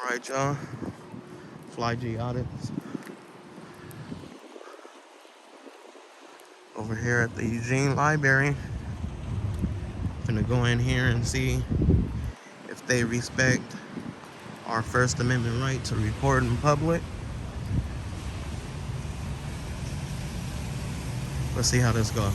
Alright, y'all. Fly G Audits. Over here at the Eugene Library. Gonna go in here and see if they respect our First Amendment right to record in public. Let's see how this goes.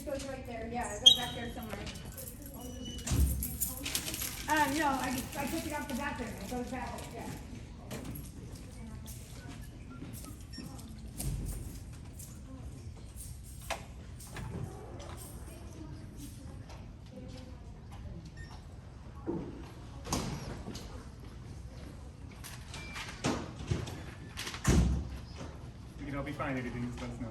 Goes right there. Yeah, it goes back there somewhere. No, I took it out the bathroom. It goes back. Yeah. We can help you find anything, just let us know.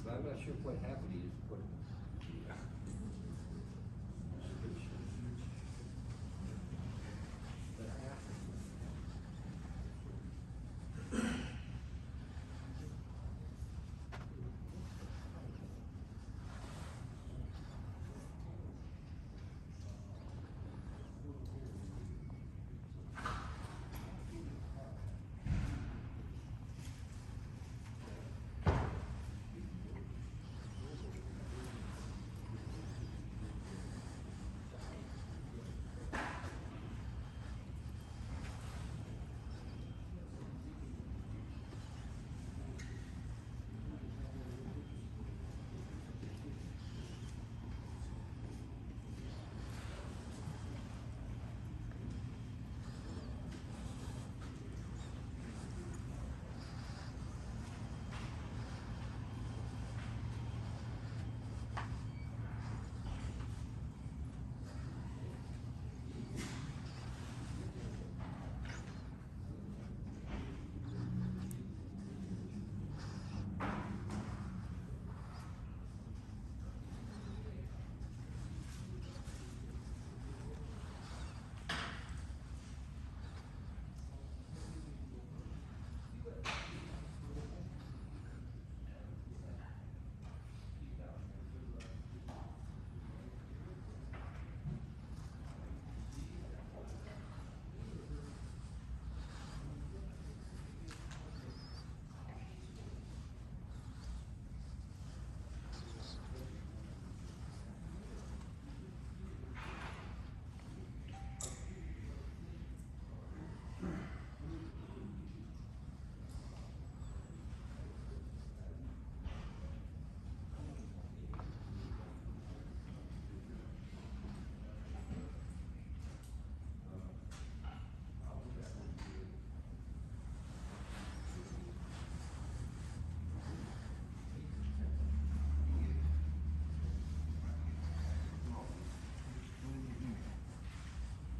But I'm not sure what happened, he just put.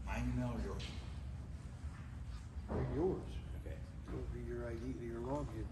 My email or yours? Yours. Okay. It'll be your ID, your login.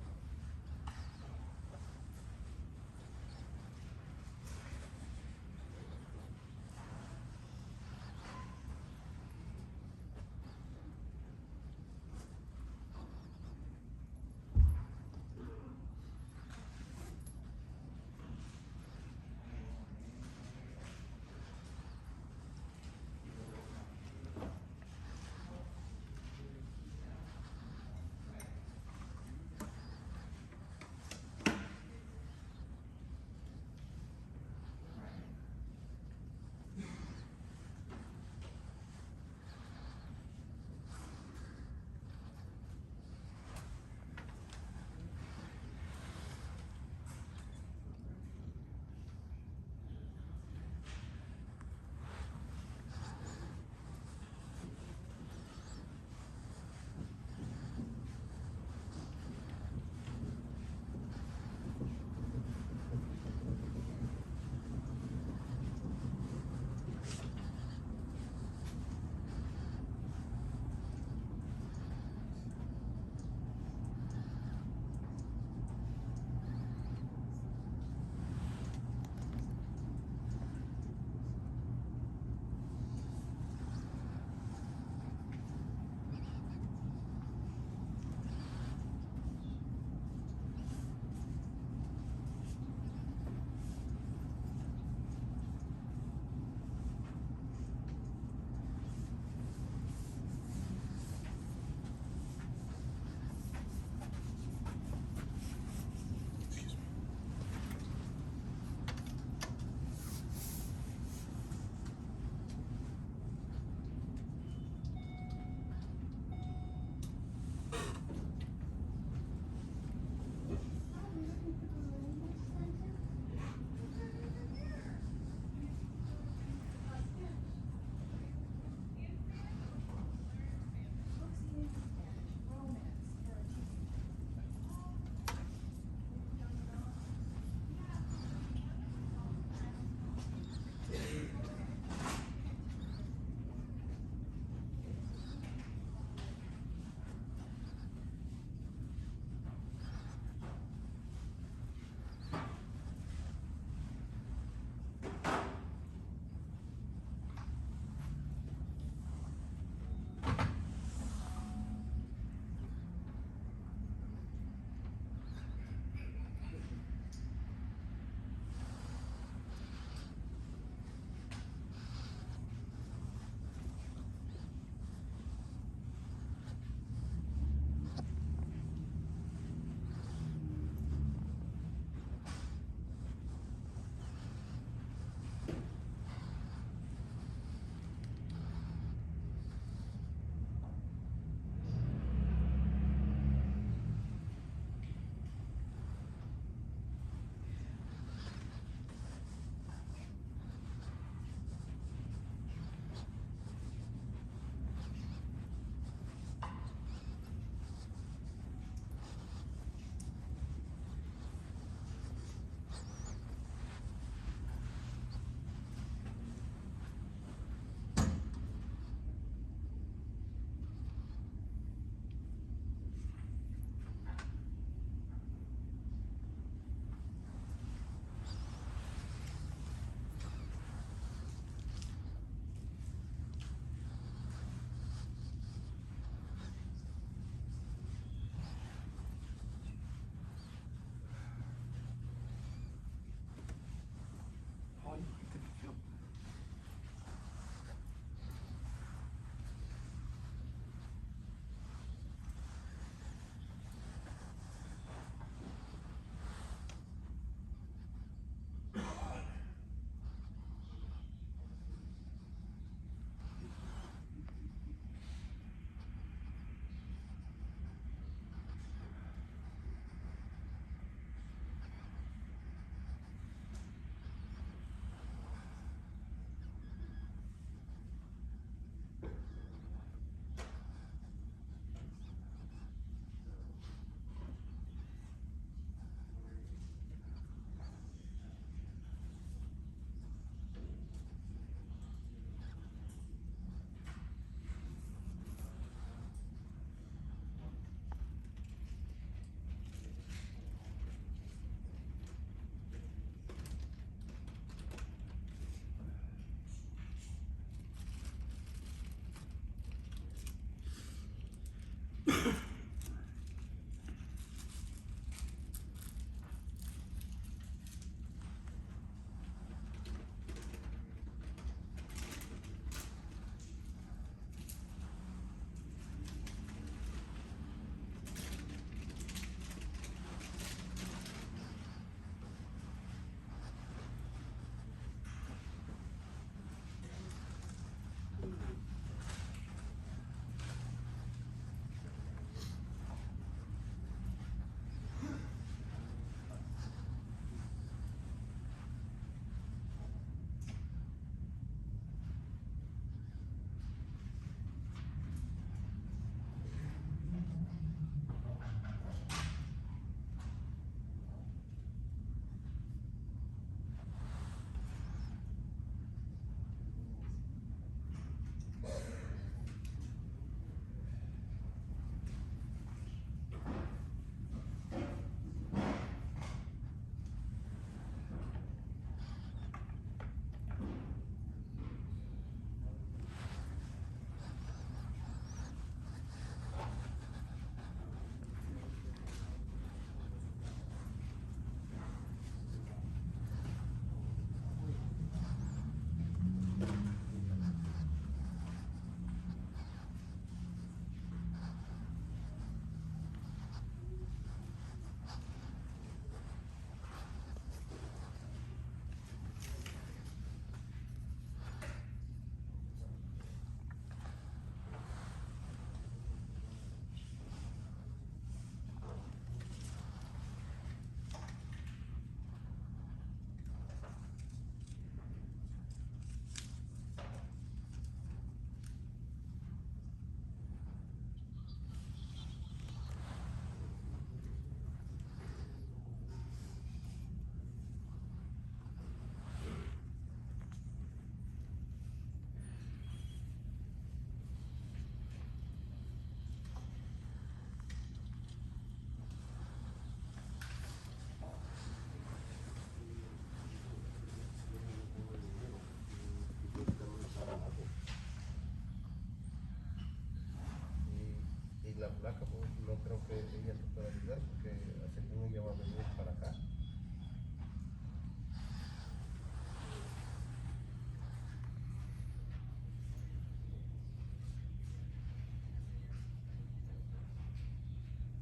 flaca, pues no creo que ella te pueda ayudar porque según ella va a venir para acá.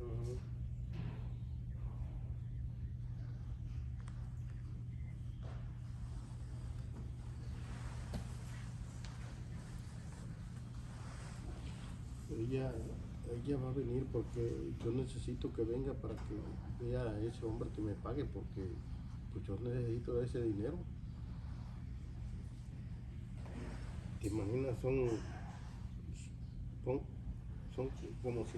Ujú. Ella va a venir porque yo necesito que venga para que vea a ese hombre que me pague porque pues yo necesito ese dinero. ¿Te imaginas? Son, son como $7,000.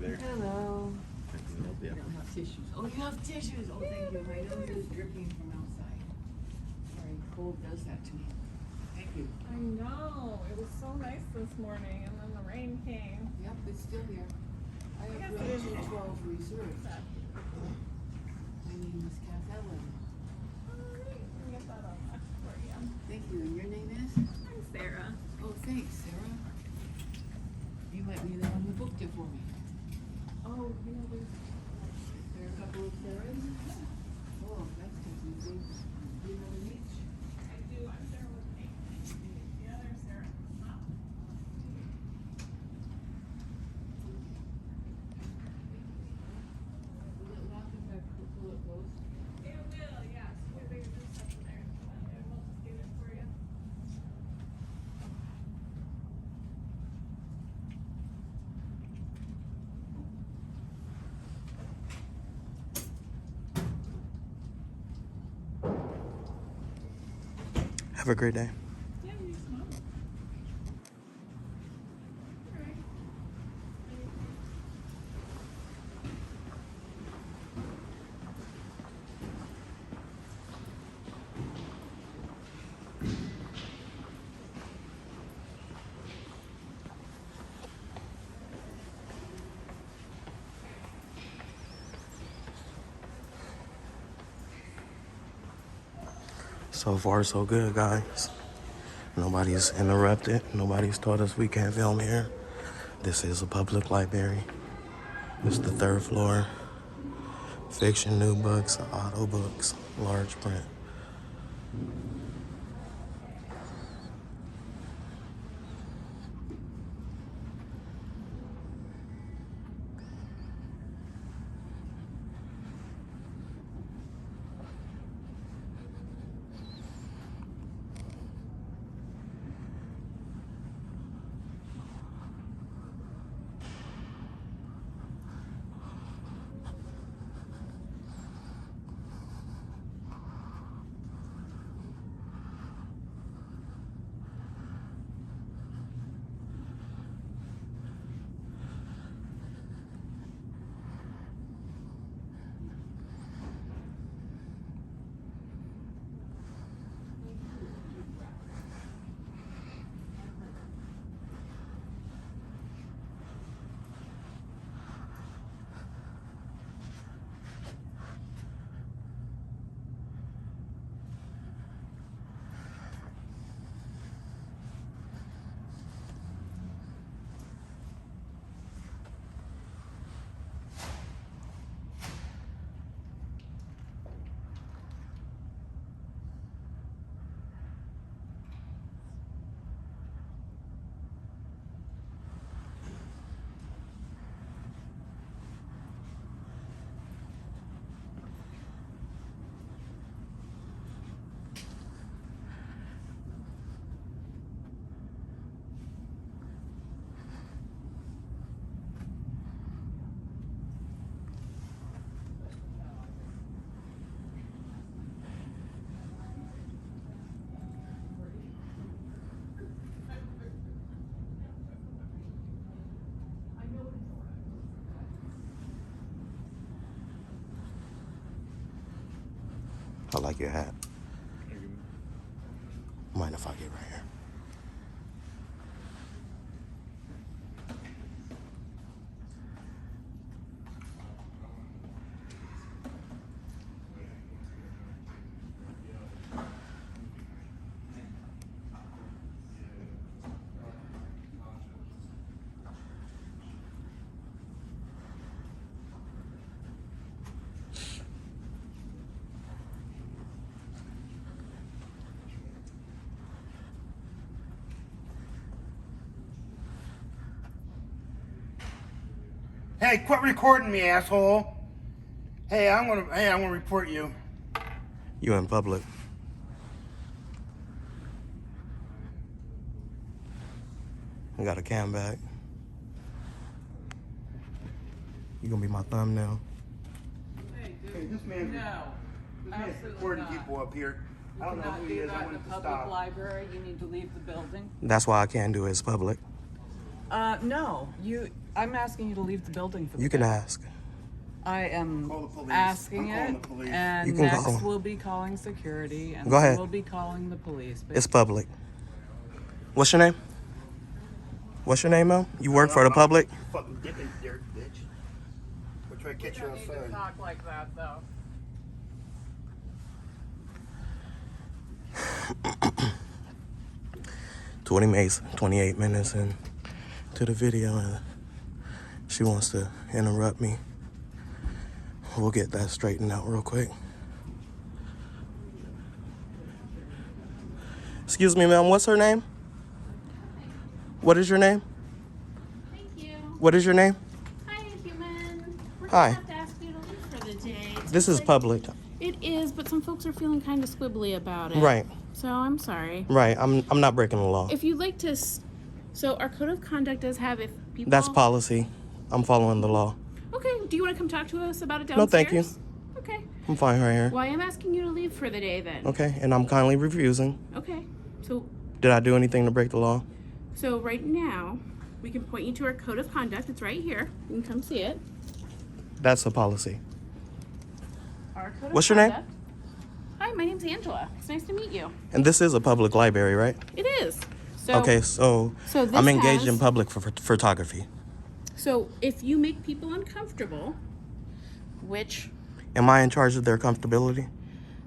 Hello. I can help I you. don't have tissues. Oh, you have tissues. Oh, thank you. My nose is dripping from outside. Sorry, cold does that to me. Thank you. I know. It was so nice this morning, and then the rain came. Yep, it's still here. I guess have it is room 212 reserved. Sad. My name is Kath Ellen. Alright, let me get that on there for you. Thank you. And your name is? I'm Sarah. Oh, thanks, there a couple of Sarahs? Oh, that's confusing. Do you know each? I do. I'm Sarah with me. The other Sarah. Will it lock if I pull it close? It will, yes. There's stuff in there. And we'll just get it for you. Have a great day. Yeah, you smoke. Alright. So far, so good, guys. Nobody's interrupted. Nobody's told us we can't film here. This is a public library. It's the 3rd floor. Fiction, new books, auto books, large print. I like your hat. Mind if I get right here? Hey, quit recording me, asshole. Hey, I'm gonna report you. You in public. I got a cam back. You gonna be my thumbnail. Hey, dude. Hey, this man's Absolutely recording not. people up here. You I don't know cannot who he do is. I that in want a him to public stop. library. You need to leave the building. That's why I can't do it. It's public. No. I'm asking you to leave the building for the You can day. ask. I am Call the police. asking I'm calling it, the police. and You can next call 'em. we'll be calling security, and Go then ahead. we'll be calling the police. But It's public. What's your name? What's your name, Mel? You work for the public? Fucking dick in dirt, bitch. We're trying to catch you you don't need to outside. talk like that, though. 28 minutes into the video and She wants to interrupt me. We'll get that straightened out real quick. Excuse me, ma'am. What's her name? What is your name? Thank you. What is your name? Hi, human. We're Hi. gonna have to ask you to leave for the day. It This seems is like- public. It is, but some folks are feeling kind of squibbly about it. Right. So I'm sorry. Right. I'm not breaking the law. If you'd like to, so our code of conduct does have if people. That's policy. I'm following the law. Okay. Do you want to come talk to us about it downstairs? No, thank you. Okay. I'm fine right here. Well, I am asking you to leave for the day then. Okay, and I'm kindly refusing. Okay. So Did I do anything to break the law? right now, we can point you to our code of conduct. It's right here. You can come see it. That's a policy. Our code of What's your name? conduct. Hi, my name's Angela. It's nice to meet you. And this is a public library, right? It is. So, Okay, so So this I'm engaged has- in public photography. So if you make people uncomfortable, which, Am I in charge of their comfortability?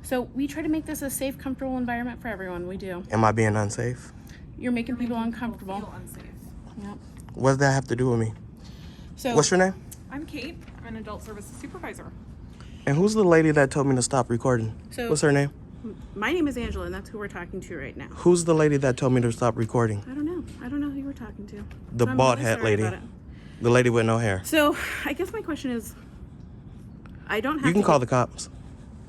so we try to make this a safe, comfortable environment for everyone. We do. Am I being unsafe? You're making people uncomfortable. Feel unsafe. Yep. What does that have to do with me? So What's your name? I'm Kate. I'm an adult services supervisor. And who's the lady that told me to stop recording? So- What's her name? my name is Angela, and that's who we're talking to right now. Who's the lady that told me to stop recording? I don't know. I don't know who you were talking to. The So I'm bald really head sorry lady. about it. The lady with no hair. So I guess my question is, I don't have You can to call the cops.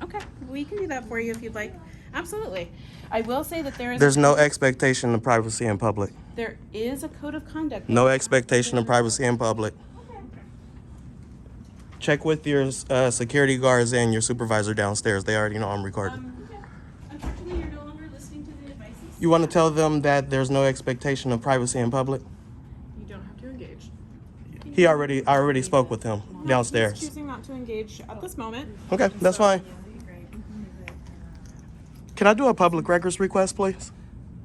Okay, we can do that for you if you'd like. Absolutely. I will say that There's no expectation of privacy in public. there is a code of conduct. No expectation of privacy in public. Check with your security guards and your supervisor downstairs. They already know I'm recording. Okay. Unfortunately, you're no longer listening to the advices. You want to tell them that there's no expectation of privacy in public? You don't have to engage. I already spoke with him He's downstairs. choosing not to engage at this moment. Okay, that's fine. Can I do a public records request, please?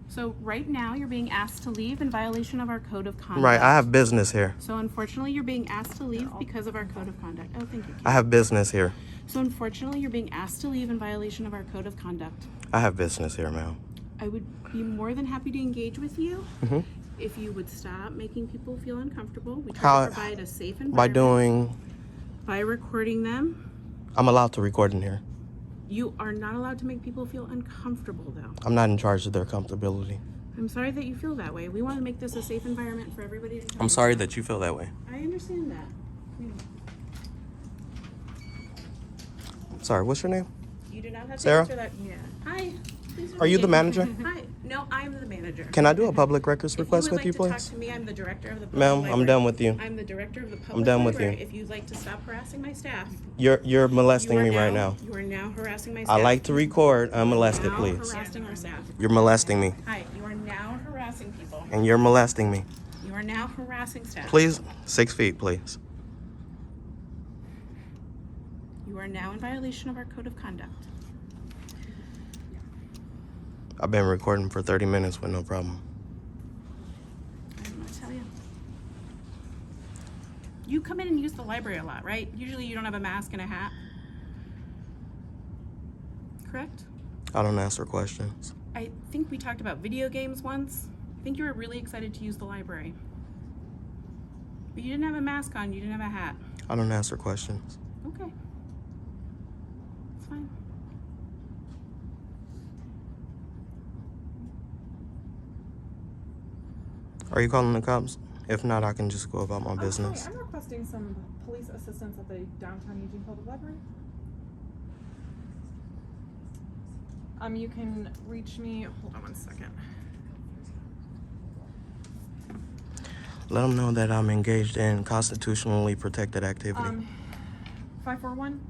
So right now, you're being asked to leave in violation of our code of conduct. Right, I have business here. So unfortunately, you're being asked to leave because of our code of conduct. Oh, thank you. I have business here. So unfortunately, you're being asked to leave in violation of our code of conduct. I have business here, ma'am. I would be more than happy to engage with you Mhm. if you would stop making people feel uncomfortable. We try How- to provide a safe environment By by recording them. I'm allowed to record in here. You are not allowed to make people feel uncomfortable, though. I'm not in charge of their comfortability. I'm sorry that you feel that way. We want to make this a safe environment for everybody to come I'm sorry into. that you feel that way. I understand that. Sorry, what's your name? You do not have to Sarah? answer that. Yeah. Hi. Please Are you the don't- manager? Hi. No, I'm the manager. Can I do a public records If you request would with you, like to talk please? to me, I'm the director of the public Ma'am, I'm library. done with you. I'm the director of the public done with you. library. If you'd like to stop harassing my staff. You're molesting You are me right now. You are now harassing my staff. I like to record unmolested, Now please. harassing our staff. You're molesting me. Hi, you are now harassing people. And you're molesting me. You are now harassing staff. Please, 6 feet, please. You are now in violation of our code of conduct. I've been recording for 30 minutes with no problem. I don't know what to tell you. You come in and use the library a lot, right? Usually you don't have a mask and a hat. Correct? I don't answer questions. I think we talked about video games once. I think you were really excited to use the library. But you didn't have a mask on, you didn't have a hat. I don't answer questions. Okay. It's fine. Are you calling the cops? If not, I can just go about my Hi, business. I'm requesting some police assistance at the downtown Eugene Public Library. You can reach me. Hold on one second. Let them know that I'm engaged in constitutionally protected activity. 541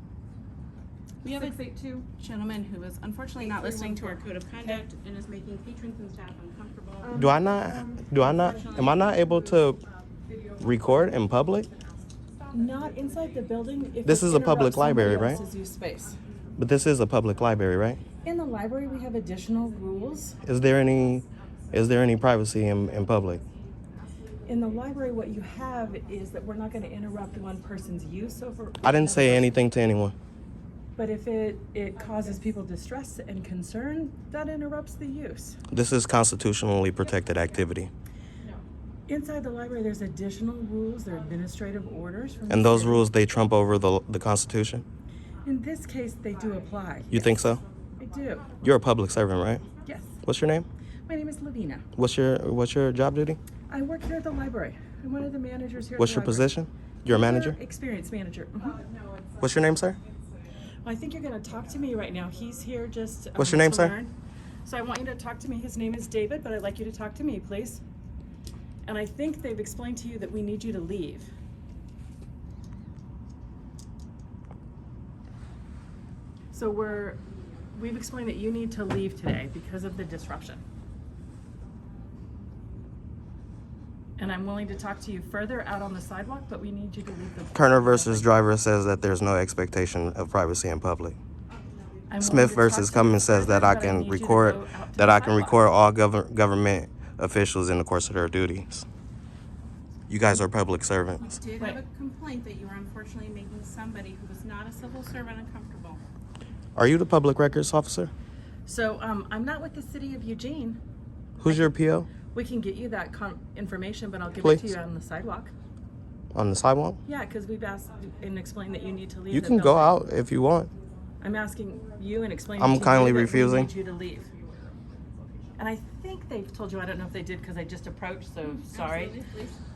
We have a 682. gentleman who is unfortunately not listening to our code of conduct and is making patrons and staff uncomfortable. Am I not able to record in public? Not inside the building. If This it is a public interrupts library, somebody right? else's use space. But this is a public library, right? In the library, we have additional rules. Is there any privacy in public? In the library, what you have is that we're not going to interrupt one person's use over. I didn't say anything to anyone. But if it causes people distress and concern, that interrupts the use. This is constitutionally protected activity. Inside the library, there's additional rules. There are administrative orders from the And those city. rules, they trump over the Constitution? In this case, they do apply. You think so? I do. You're a public servant, right? Yes. What's your name? My name is Lavina. What's your job duty? I work here at the library. I'm one of the managers here. What's at your the library. position? You're a manager? Experience manager. What's your name, sir? Well, I think you're going to talk to me right now. He's here just. What's your name, to sir? learn. So I want you to talk to me. His name is David, but I'd like you to talk to me, please. And I think they've explained to you that we need you to leave. So we've explained that you need to leave today because of the disruption. And I'm willing to talk to you further out on the sidewalk, but we need you to leave the. Kerner versus Driver says that there's no expectation of privacy in public. I'm willing Smith to versus talk to you Cummins says further, that I but can need you to record go out to that the I can sidewalk. record all government officials in the course of their duties. You guys are public servants. You did have a complaint that you were unfortunately making somebody who was not a civil servant uncomfortable. Are you the public records officer? So I'm not with the city of Eugene. Who's your PO? We can get you that information, but I'll give it Please. to you on the sidewalk. On the sidewalk? Yeah, because we've asked and explained that you need to leave. You the can go building. out if you want. I'm asking you and explaining I'm to kindly you that refusing. we need you to leave. And I think they've told you. I don't know if they did because I just approached. So sorry.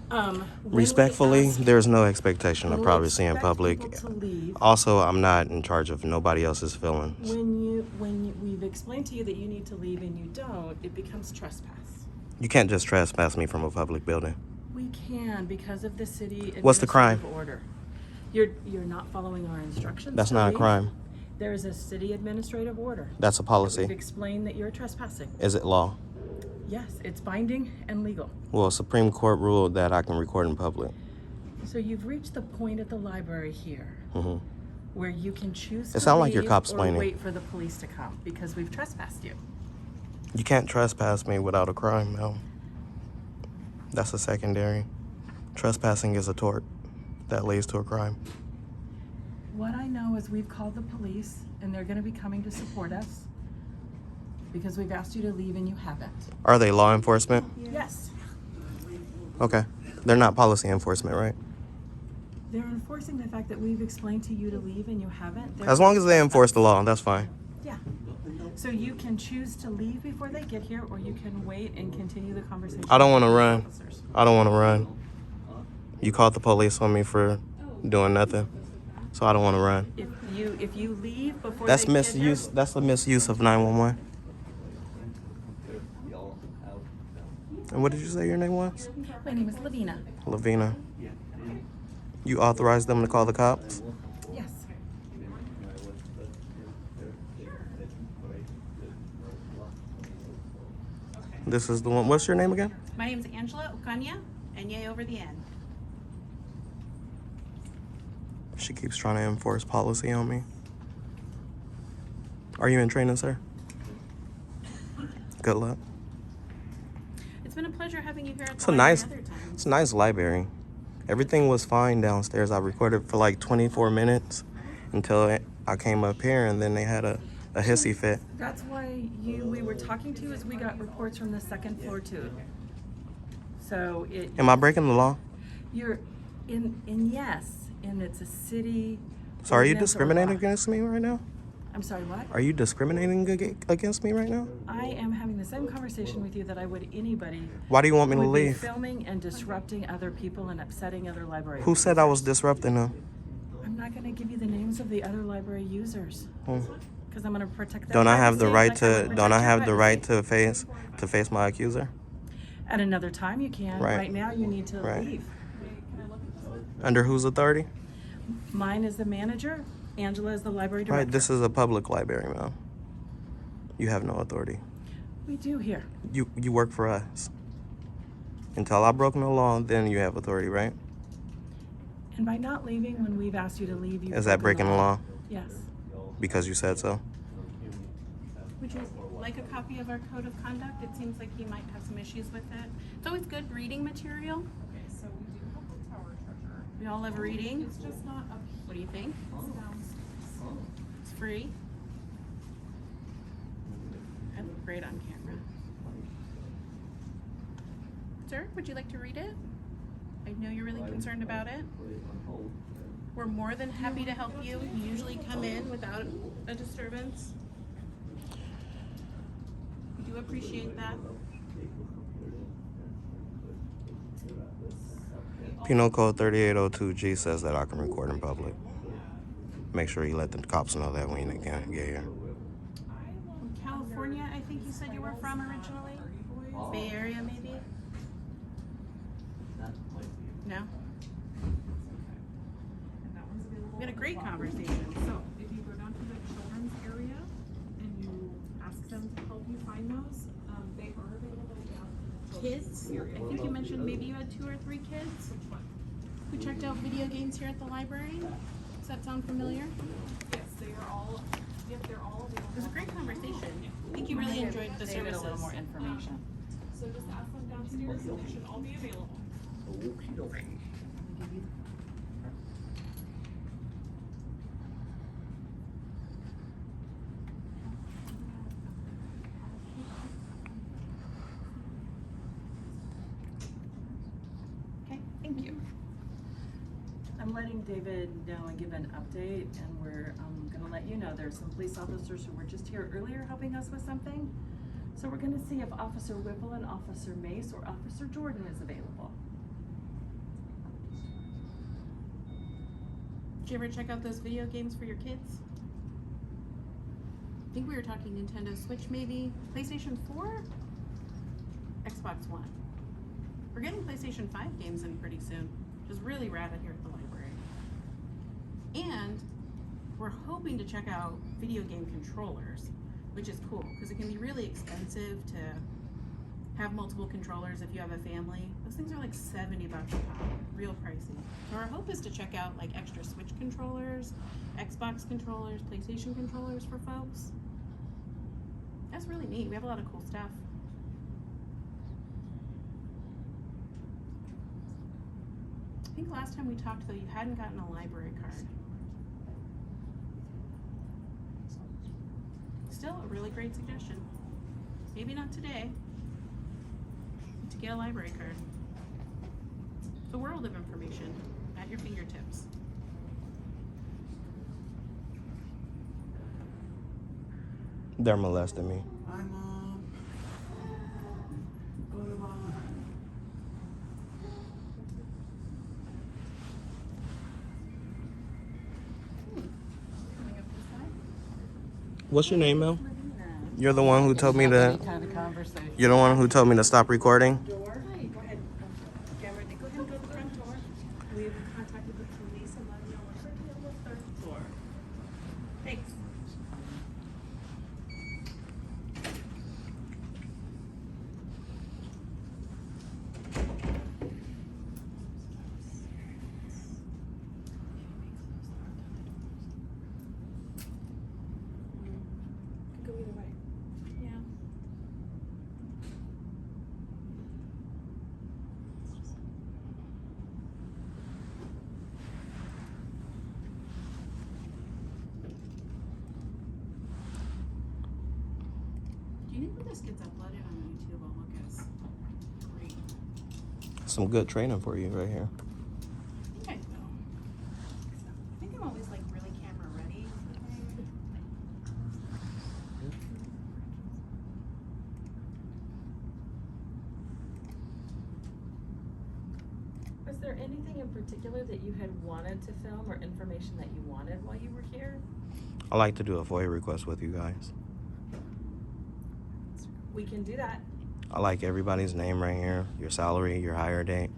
When we Respectfully, ask- there's no expectation of when we privacy in expect public. people to leave, Also, I'm not in charge of nobody else's feelings. we've explained to you that you need to leave and you don't, it becomes trespass. You can't just trespass me from a public building. We can because of the city What's the crime? administrative order. You're not following our instructions. That's to not a leave. crime. There is a city administrative order. That's a We've policy. explained that you're trespassing. Is it law? Yes, it's binding and legal. Well, Supreme Court ruled that I can record in public. So you've reached the point at the library here hmm where you can choose to It sounds like you're leave cop-splaining. or wait for the police to come because we've trespassed you. You can't trespass me without a crime, Mel. That's a secondary. Trespassing is a tort that leads to a crime. What I know is we've called the police and they're going to be coming to support us because we've asked you to leave and you haven't. Are they law enforcement? Yes. Okay. They're not policy enforcement, right? They're enforcing the fact that we've explained to you to leave and you haven't. As long as they enforce the law, that's fine. Yeah. So you can choose to leave before they get here or you can wait and continue the conversation. I don't want to with the run. officers. I don't want to run. You called the police on me for doing nothing, so I don't want to run. If you leave before That's they misuse. get here, That's the misuse of 911. And what did you say your name was? my name is Lavina. Lavina. You authorized them to call the cops? Yes. This is the one. What's your name again? My name's Angela Okanya, and yay over the end. She keeps trying to enforce policy on me. Are you in training, sir? Good luck. It's been a pleasure having you here at It's the a library nice, another time. it's a nice library. Everything was fine downstairs. I recorded for like 24 minutes until I came up here, and then they had a hissy fit. That's why we were talking to you as we got reports from the second floor too. So Am I breaking the law? you're in yes, and it's a city. So are you ordinance or discriminating law. against me right now? I'm sorry, what? Are you discriminating against me right now? I am having the same conversation with you that I would anybody Why do you want me who to would be leave? filming and disrupting other people and upsetting other library. Who said I was disrupting them? I'm not going to give you the names of the other library users Hmm. because I'm going to protect. Their Don't I have the privacy, right like I would to? protect Don't I your have the right privacy. to face my accuser? At another time, you can. Right. Right now, you need to Right. leave. Under whose authority? Mine is the manager. Angela is the library director. Right. This is a public library, ma'am. You have no authority. We do here. You work for us. Until I broke no law, then you have authority, right? And by not leaving when we've asked you to leave, you Is that breaking the law? Yes. Because you said so. Would you like a copy of our code of conduct? It seems like you might have some issues with it. It's always good reading material. Okay, so we do have the tower treasure. We all love reading. It's just not up What do you think? downstairs. It's free. I look great on camera. Sir, would you like to read it? I know you're really concerned about it. We're more than happy to help you. You usually come in without a disturbance. We do appreciate that. Penal Code 3802G says that I can record in public. Make sure you let the cops know that when you get here. From California, I think you said you were from originally? Bay Area, maybe? No? We had a great conversation. So if you go down to the children's area and you ask them to help you find those, they are available down in the Kids? I think you mentioned maybe you had 2 or 3 kids who checked out video games here at the library. Does that sound familiar? Yes, they are all. Yep, they're all available. It was a great conversation. I think you really enjoyed the services. A little more information. So just ask them downstairs. They should all be available. Okay, thank you. I'm letting David know and give an update, and we're gonna let you know there's some police officers who were just here earlier helping us with something. So we're gonna see if Officer Whipple and Officer Mace or Officer Jordan is available. Did you ever check out those video games for your kids? I think we were talking Nintendo Switch maybe, PlayStation 4, Xbox One. We're getting PlayStation 5 games in pretty soon, which is really rad here at the library. And we're hoping to check out video game controllers, which is cool because it can be really expensive to have multiple controllers if you have a family. Those things are like $70 a pop, real pricey. So our hope is to check out like extra Switch controllers, Xbox controllers, PlayStation controllers for folks. That's really neat. We have a lot of cool stuff. I think last time we talked though, you hadn't gotten a library card. Still a really great suggestion. Maybe not today, to get a library card. It's a world of information at your fingertips. They're molesting me. Hi, Mom. Go to Mom. What's your name, Mel? You're the one who told me to. Kind of conversation. You're the one who told me to stop recording. Door. Hi, go ahead. Cameron, go ahead and go to the front door. We've contacted the police and let them know we're currently on the 3rd floor. Thanks. Could go either way. Yeah. Do you think when this gets uploaded on YouTube, I'll look as great? Some good training for you right here. I think I will. I think I'm always like really camera ready. Was there anything in particular that you had wanted to film or information that you wanted while you were here? I like to do a FOIA request with you guys. We can do that. I like everybody's name right here, your salary, your hire date.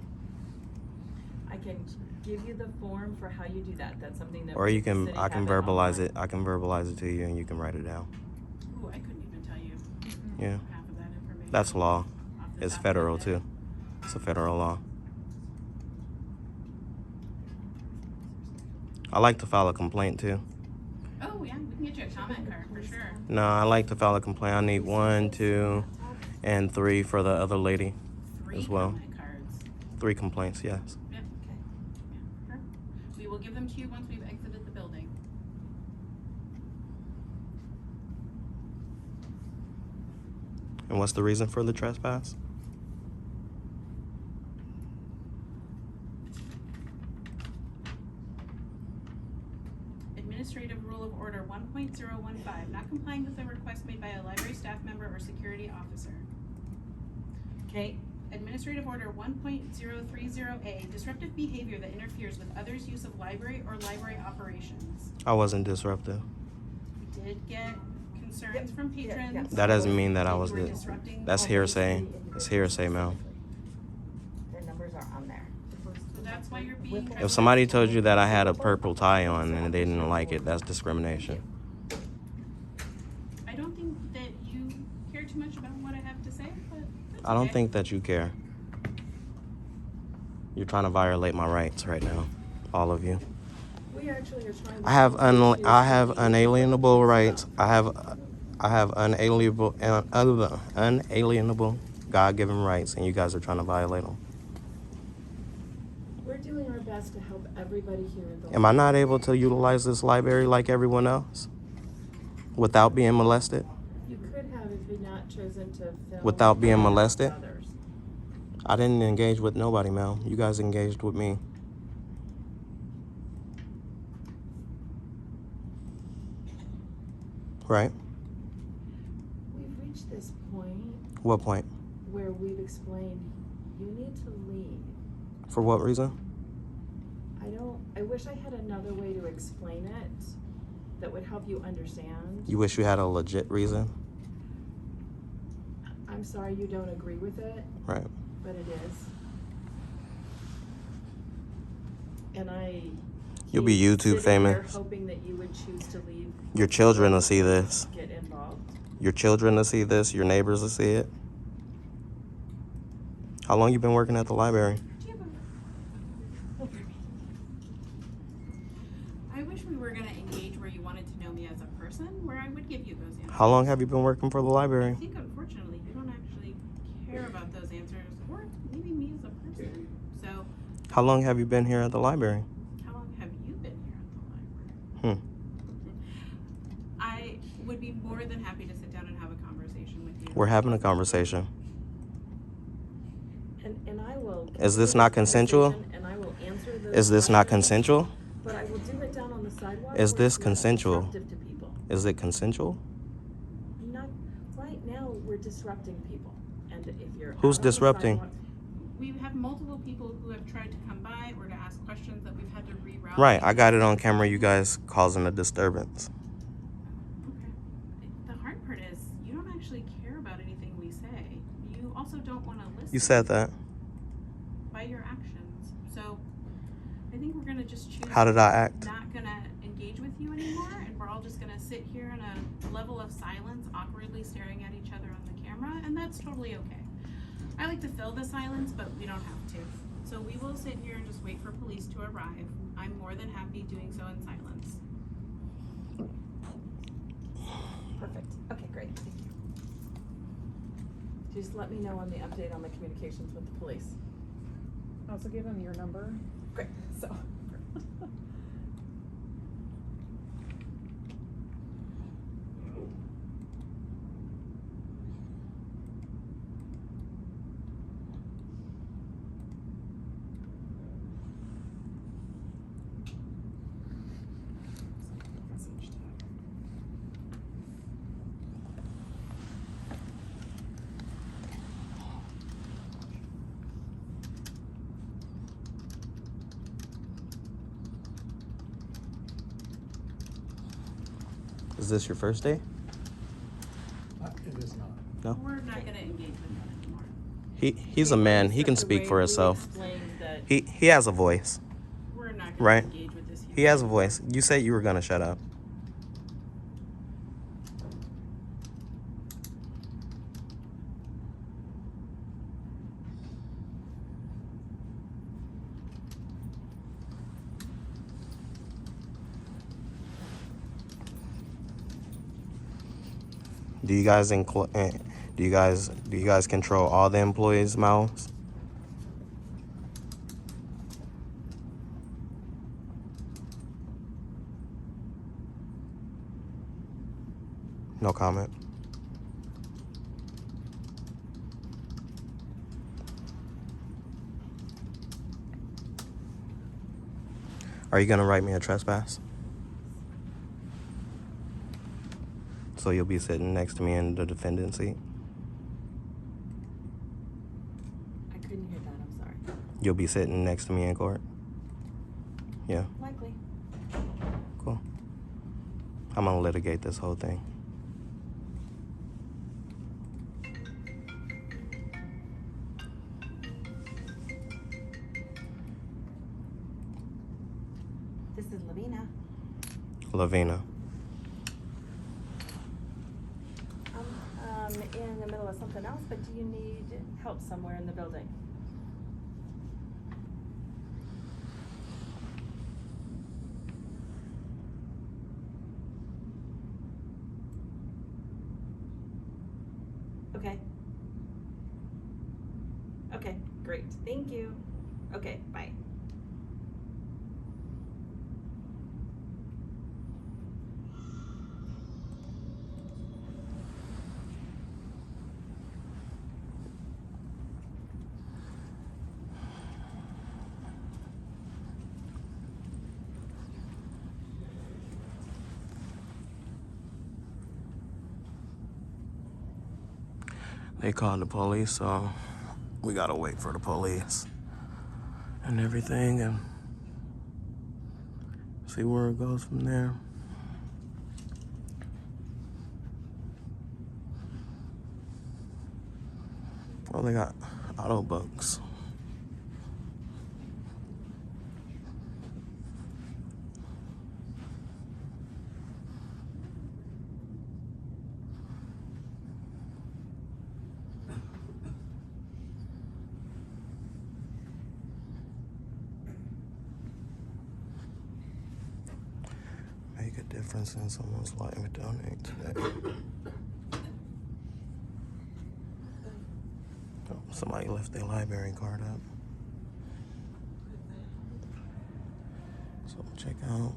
I can give you the form for how you do that. That's something that Or we you as a can, city I can have verbalize online. it. I can verbalize it to you and you can write it down. Ooh, I couldn't even tell you Yeah. half of that information. That's law. off the It's top of federal my too. head. It's a federal law. I like to file a complaint too. Oh yeah, we can get you a comment card for sure. No, I like to file a complaint. I need 1, 2, and 3 for the other lady 3 as well. comment cards. 3 complaints, yes. Yep. Okay. Yeah. Sure. We will give them to you once we've exited the building. And what's the reason for the trespass? 1.015, not complying with a request made by a library staff member or security officer. Okay, Administrative Order 1.030A, disruptive behavior that interferes with others' use of library or library operations. I wasn't disruptive. We did get concerns from patrons. yeah. That doesn't mean that I you was were the. disrupting. That's hearsay. It's hearsay, Mel. Their numbers are on there. So that's why you're being. If somebody told you that I had a purple tie on and they didn't like it, that's discrimination. I don't think that you care too much about what I have to say, but that's I don't okay. think that you care. You're trying to violate my rights right now, all of you. we actually are trying to. I have unalienable rights. I have unalienable God-given rights, and you guys are trying to violate them. We're doing our best to help everybody here at the. Am I not able to utilize this library like everyone else without being molested? You could have if you'd not chosen to film. Without being molested? Others. I didn't engage with nobody, Mel. You guys engaged with me. Right? We've reached this point What point? where we've explained you need to leave. For what reason? I wish I had another way to explain it that would help you understand. You wish you had a legit reason? I'm sorry you don't agree with it, Right. but it is. And You'll be keep YouTube sitting famous. there hoping that you would choose to leave. Your children will see this. Get involved. Your children will see this. Your neighbors will see it. How long you been working at the library? I wish we were going to engage where you wanted to know me as a person, where I would give you those answers. How long have you been working for the I library? think unfortunately you don't actually care about those answers, or maybe me as a person. So, How long have you been here at the library? how long have you been here at the library? I would be more than happy to sit down and have a conversation with you. We're having a conversation. And I will. Is this not consensual? And I will answer those. Is this not questions, consensual? But I will do it down on the sidewalk. Is where this it's not consensual? disruptive to people. Is it consensual? Not right now. We're disrupting people, and if you're Who's out on the disrupting? sidewalk- We have multiple people who have tried to come by or to ask questions that we've had to reroute. Right. I got it on camera. You guys causing a disturbance. Okay. The hard part is you don't actually care about anything we say. You also don't want to listen. You said that. By your actions. So I think we're gonna just choose. How did I act? Not gonna engage with you anymore, and we're all just gonna sit here in a level of silence, awkwardly staring at each other on the camera, and that's totally okay. I like to fill the silence, but we don't have to. So we will sit here and just wait for police to arrive. I'm more than happy doing so in silence. Perfect. Okay, great. Thank you. Just let me know on the update on the communications with the police. Also give them your number, Great. so. Is this your first day? It is not. No. We're not gonna engage with them anymore. He's a man. He can Except the speak way for we himself. explained that He has a voice. We're not gonna Right. engage with this. He has a voice. You said you were gonna shut up. Do you guys control all the employees' mouths? No comment. Are you gonna write me a trespass? So you'll be sitting next to me in the defendant's seat? I couldn't hear that, I'm sorry. You'll be sitting next to me in court? Yeah, Likely. cool. I'm gonna litigate this whole thing. This is Lavina. Lavina. I'm in the middle of something else, but do you need help somewhere in the building? Okay. Okay, great. Thank you. Okay, bye. They called the police, so we gotta wait for the police and everything and see where it goes from there. Oh, they got auto books. Make a difference in someone's life. Donate today. Oh, somebody left their library card up. So check out.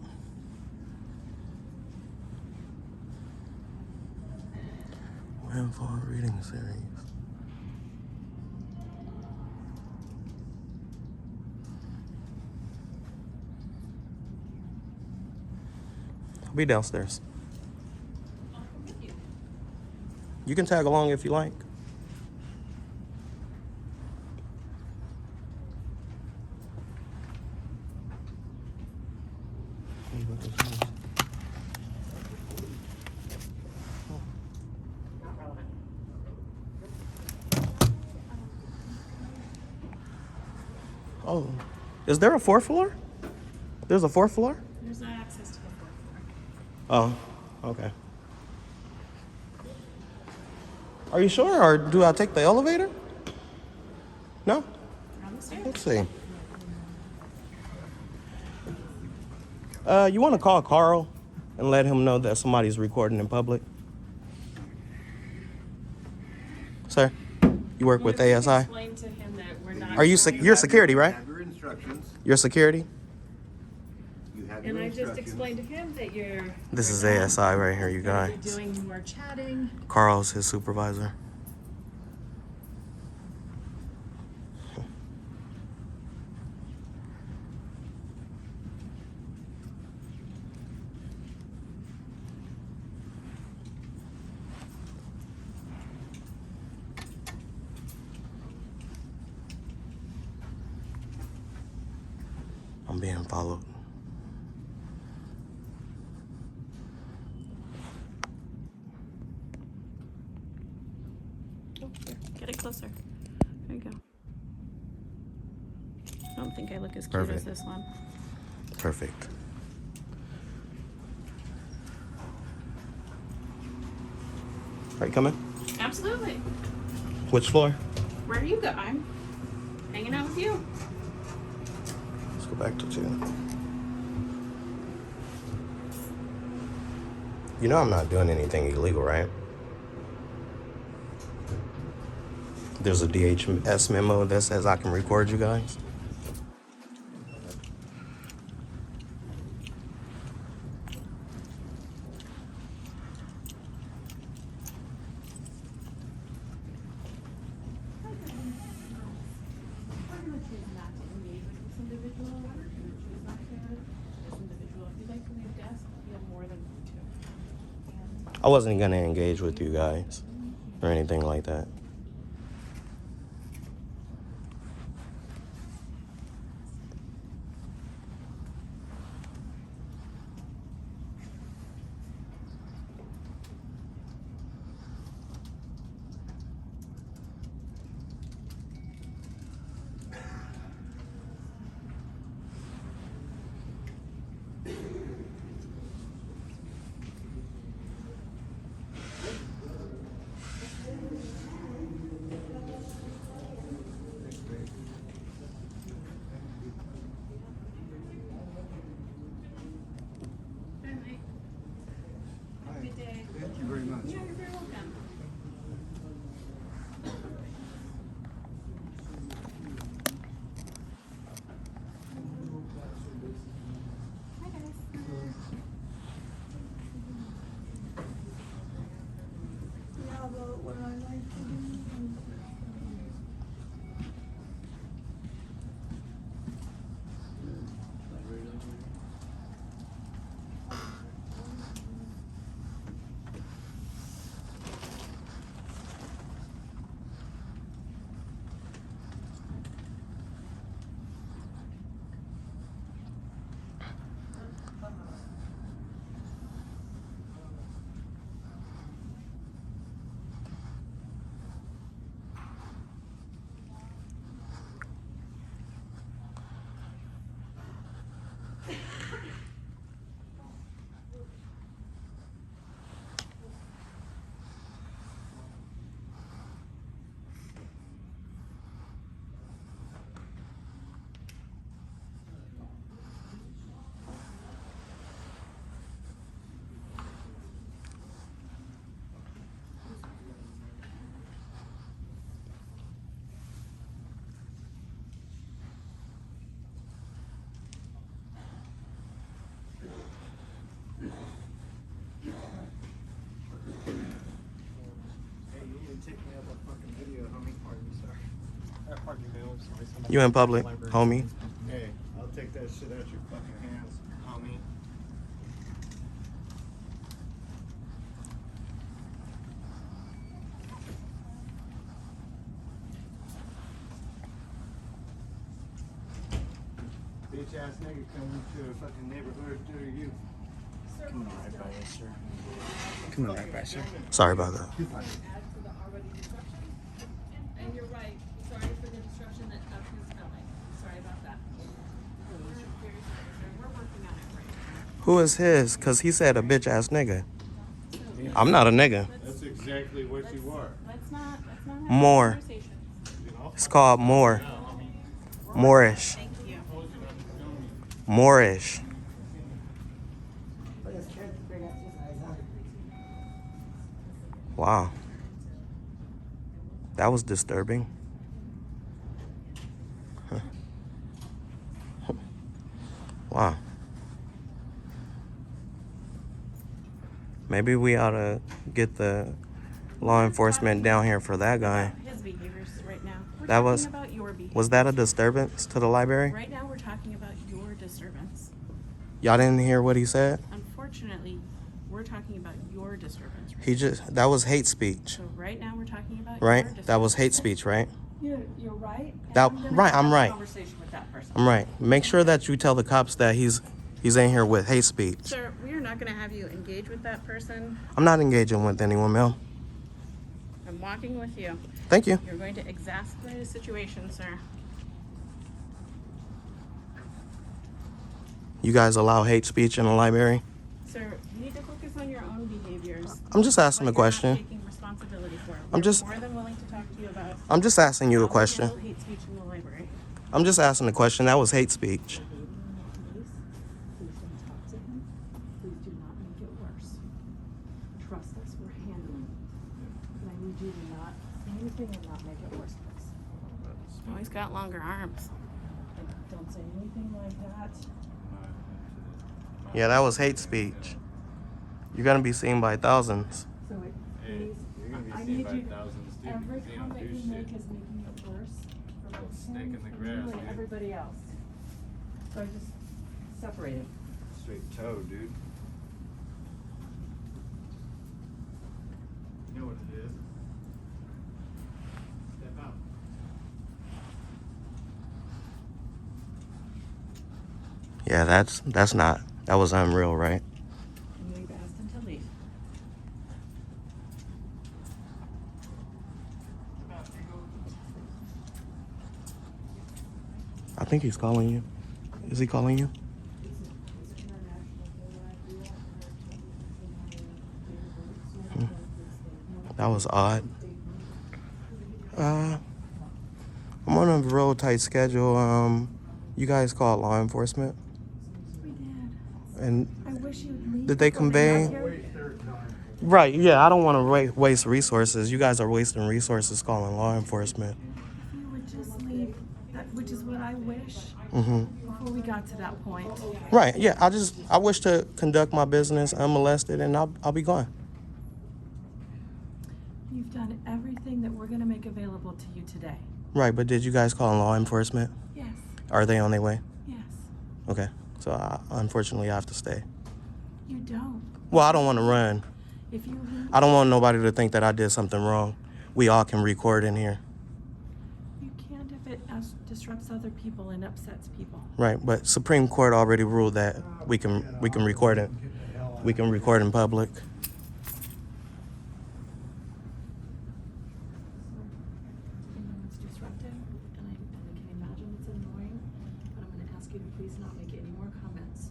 Rainfall reading series. I'll be downstairs. You can tag along if you like. Oh, is there a fourth floor? There's a fourth floor? There's no access to the fourth floor. Oh, okay. Are you sure, or do I take the elevator? No? On the stairs. Let's see. You want to call Carl and let him know that somebody's recording in public? Sir, you work with ASI? Explain to him that we're not. Are you you're security, right? You have your instructions. You're security? You have your And I just instructions. explained to him that you're. This is ASI right here, you gonna be guys. doing more chatting. Carl's his supervisor. I'm being followed. Oh, here, get it closer. There you go. I don't think I look as cute as Perfect. this one. Perfect. Are you coming? Absolutely. Which floor? Where you go? I'm hanging out with you. Let's go back to 2. You know I'm not doing anything illegal, right? There's a DHS memo that says I can record you guys. I wasn't gonna engage with you guys or anything like that. Good day. Thank you very much. Yeah, you're very welcome. Hi guys. Yeah, but what I like to do. You in public, homie? Hey, I'll take that shit out your fucking hands, homie. Bitch ass nigga coming to a fucking neighborhood near you. Coming right by you, sir. Coming right by, sir. Sorry about that. Add to the already disruption. And you're right, sorry for the disruption that of his filming. Sorry about that. We're very sorry, sir. We're working on it right now. Who is his? Cause he said a bitch ass nigga. I'm not a nigga. That's exactly what you are. Let's not have More. conversations. It's called more. Moorish. Thank you. Moorish. Wow. That was disturbing. Huh. Wow. Maybe we ought to get the law enforcement down here for that guy. His behaviors right now. We're That was- talking about your behavior. Was that a disturbance to the library? Right now, we're talking about your disturbance. Y'all didn't hear what he said? Unfortunately, we're talking about your disturbance. That was hate speech, So right now, we're talking about right? your That was hate disturbance. speech, right? You're right. and That- I'm gonna right, have I'm a right. Conversation with that person. I'm right. Make sure that you tell the cops that he's in here with hate speech. Sir, we are not going to have you engage with that person. I'm not engaging with anyone, Mel. I'm walking with you. Thank you. You're going to exacerbate a situation, sir. You guys allow hate speech in the library? Sir, you need to focus on your own behaviors. I'm just asking a What you're not question. taking responsibility for. I'm We're just- more than willing to talk to you about I'm just asking you how a we question. handle hate speech in the library. I'm just asking a question. That was hate speech. Please don't talk to him. Please do not make it worse. Trust us, we're handling it. And I need you to not say anything and not make it worse, please. Oh, he's got longer arms. Don't say anything like that. Yeah, that was hate speech. You're gonna be seen by thousands. So it, please, You're gonna be I seen need by you, thousands, dude, every because they don't comment do you make shit. is making it worse for both Snake him in the and grass, you and dude. everybody else. So I just separate it. Straight toe, dude. know what it is. Step out. Yeah, that was unreal, right? And we've asked him to leave. I think he's calling you. Is he calling you? That was odd. I'm on a real tight schedule. You guys called law enforcement? We did. And I wish you'd leave. did they before got convey? here. Right, yeah, I don't want to waste resources. You guys are wasting resources calling law enforcement. If you would just leave, which is what I wish, Mm-hmm. before we got to that point. Right, yeah, I wish to conduct my business unmolested, and I'll be gone. You've done everything that we're gonna make available to you today. Right, but did you guys call law enforcement? Yes, Are they on their way? yes. Okay, so unfortunately I have to stay. You don't. Well, I don't want to run. If you leave, I don't want nobody to think that I did something wrong. We all can record in here. you can't if it disrupts other people and upsets people. Right, but Supreme Court already ruled that we can record it. We can record in public. I know it's disruptive, and I can imagine it's annoying, but I'm gonna ask you to please not make any more comments.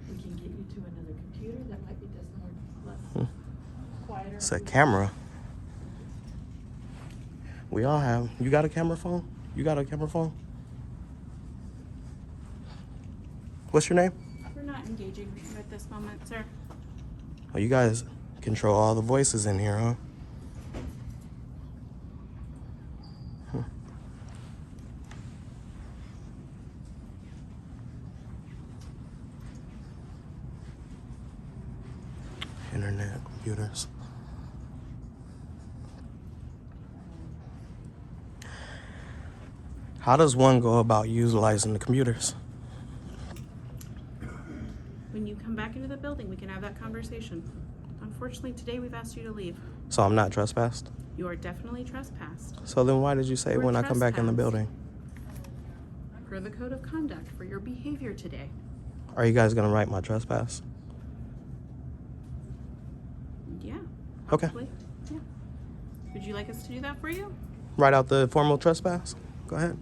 We can get you to another computer that might be just more, less quieter. It's a camera. We all have. You got a camera phone? You got a camera phone? What's your name? We're not engaging at this moment, sir. Oh, you guys control all the voices in here, huh? Internet, computers. How does one go about utilizing the computers? When you come back into the building, we can have that conversation. Unfortunately, today we've asked you to leave. So I'm not trespassed? You are definitely trespassed. So then why did you say You were when I come back in the trespassed. building? Per the code of conduct for your behavior today. Are you guys gonna write my trespass? Yeah. Okay. Probably. Yeah. Would you like us to do that for you? Write out the formal trespass? Go ahead.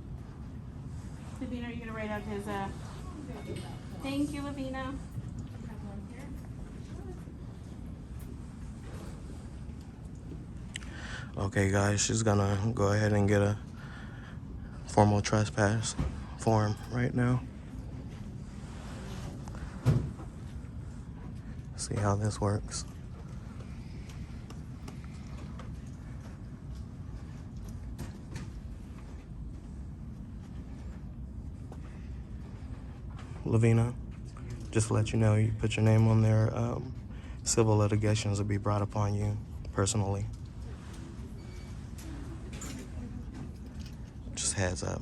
Lavina, are you gonna write out his thank you, Lavina. Okay, guys, she's gonna go ahead and get a formal trespass form right now. See how this works. Lavina, just to let you know, you put your name on there. Civil litigations will be brought upon you personally. Just heads up.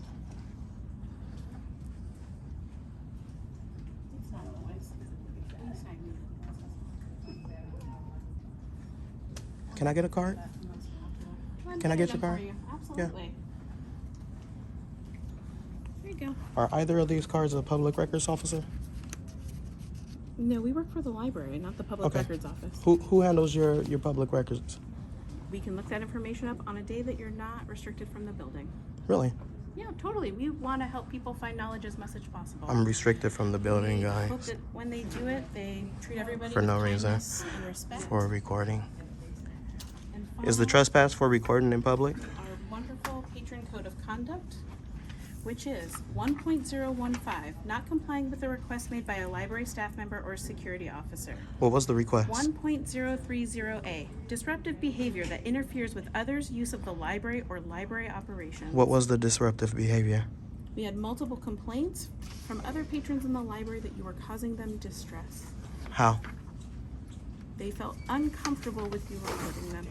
Can I get a card? Can I get your card? Absolutely. There you go. Are either of these cards a public records officer? No, we work for the library, not the public Okay. records office. Who handles your public records? We can look that information up on a day that you're not restricted from the building. Really? Yeah, totally. We want to help people find knowledge as much as possible. I'm restricted from the building, We hope guys, that when they do it, they treat everybody for with no reason, kindness and respect. for recording. And Is the follow trespass for recording in public? our wonderful patron code of conduct, which is 1.015, not complying with the request made by a library staff member or security officer. What was the request? 1.030A, disruptive behavior that interferes with others' use of the library or library operations. What was the disruptive behavior? We had multiple complaints from other patrons in the library that you were causing them distress. How? They felt uncomfortable with you recording them.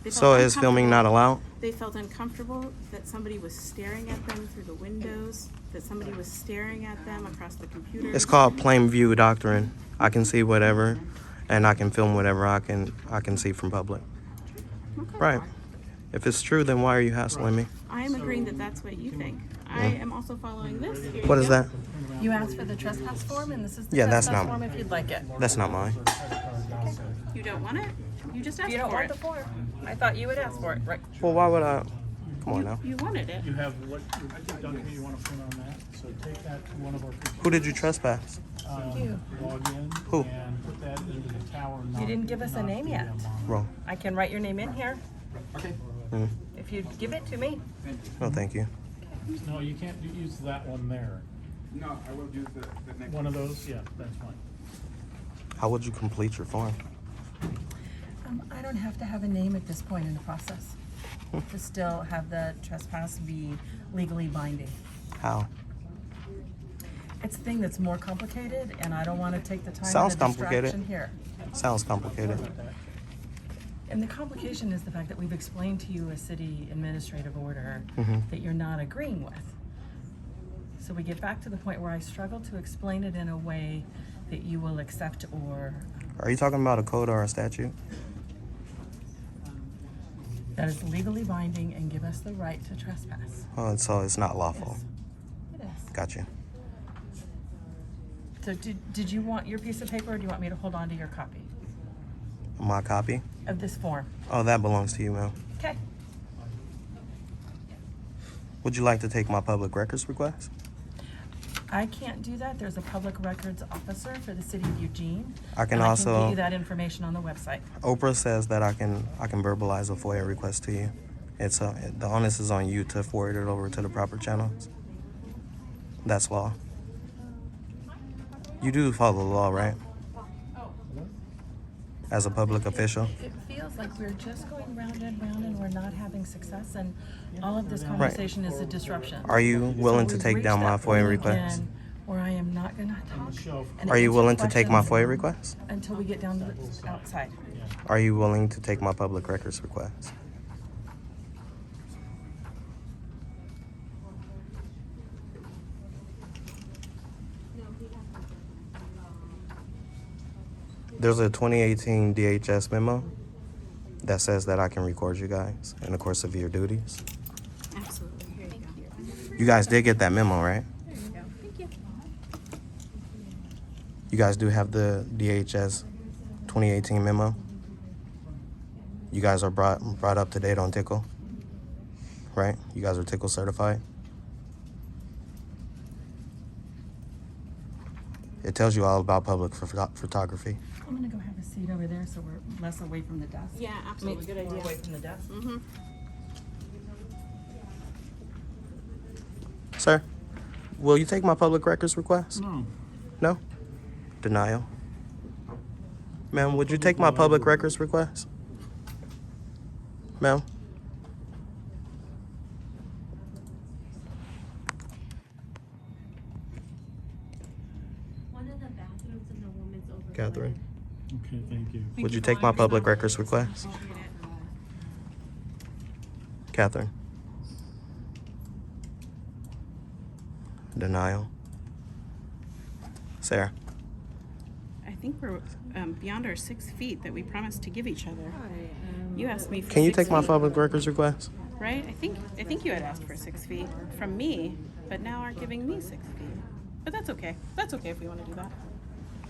They felt So is filming not allowed? They felt uncomfortable that somebody was staring at them through the windows, that somebody was staring at them across the computer. It's called plain view doctrine. I can see whatever. and I can film whatever I can see from public. Okay. Right. If it's true, then why are you hassling me? I am agreeing that that's what you think. I am also following this. Here What you is go. that? You asked for the trespass form, and this is the Yeah, that's trespass not- form if you'd like it. That's not mine. You don't want it? You just If asked you don't for want it. the form, I thought you would ask for it, right? Well, why would I? Come on now. You wanted it. You have what document you want to print on that, so take that to one of our computers. Who did you trespass? you. Log in Who? and put that into the tower. You didn't give us a name yet. Wrong. I can write your name in here Mm. if you give it to me. No, thank you. No, you can't use that one there. No, I will use the next One of those, yeah, that's fine. How would you complete your form? I don't have to have a name at this point in the process to still have the trespass be legally binding. How? It's a thing that's more complicated, and I don't want to take the time Sounds and the complicated. distraction here. Sounds complicated. And the complication is the fact that we've explained to you a city administrative order Mhm. that you're not agreeing with. So we get back to the point where I struggle to explain it in a way that you will accept or Are you talking about a code or a statute? that is legally binding and give us the right to trespass. Oh, so it's not lawful. It is. Got you. So did you want your piece of paper, or do you want me to hold on to your copy My copy? of this form? Oh, that belongs to you, ma'am. Okay. Would you like to take my public records request? I can't do that. There's a public records officer for the city of Eugene. I can and I also- can give you that information on the website. Oprah says that I can verbalize a FOIA request to you. It's the onus is on you to forward it over to the proper channels. That's law. You do follow the law, right? As a public official. It feels like we're just going round and we're not having success, and all of this conversation is a disruption. Are you willing to we've take reached down my that FOIA point request? again Where I am not gonna talk. and Are you answer willing to take my questions FOIA request? until we get down to the outside. Are you willing to take my public records request? There's a 2018 DHS memo that says that I can record you guys in the course of your duties. Absolutely. Here you go. You guys did get that memo, right? There you go. Thank you. You guys do have the DHS 2018 memo? You guys are brought up to date on Tickle, right? You guys are Tickle certified? It tells you all about public photography. I'm gonna go have a seat over there so we're less away from the desk. Yeah, absolutely. Good More idea. away from the desk. Mm-hmm. Sir, will you take my public records request? No. No? Denial. Ma'am, would you take my public records request? Ma'am? One of the bathrooms in the woman's over. Catherine, Okay, thank you. would you take my public records request? Catherine? Denial. Sarah? I think we're beyond our 6 feet that we promised to give each other. You asked me for Can you 6 take my feet, public records request? right? I think you had asked for 6 feet from me, but now are giving me 6 feet. But that's okay. That's okay if we want to do that.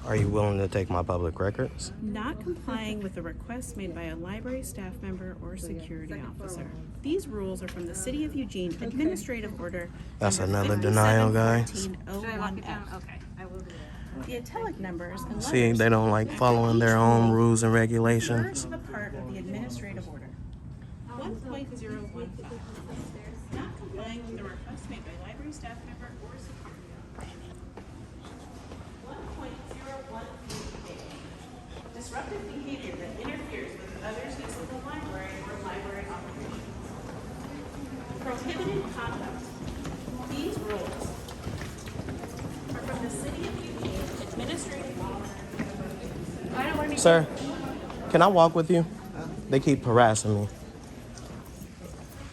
Are you willing to take my public records? Not complying with a request made by a library staff member or security officer. These rules are from the City of Eugene Administrative Order. That's number another denial, guys. 571401F. Okay, I will do that. The italic numbers and See, letters they don't like after following each their own rule rules and refer regulations. to the part of the administrative order. 1.01. Not complying with the request made by library staff member or security officer. 1.01. Disruptive behavior that interferes with others' use of the library or library operations. Prohibited conduct. These rules are from the City of Eugene Administrative Order. Sir, can I walk with you? They keep harassing me.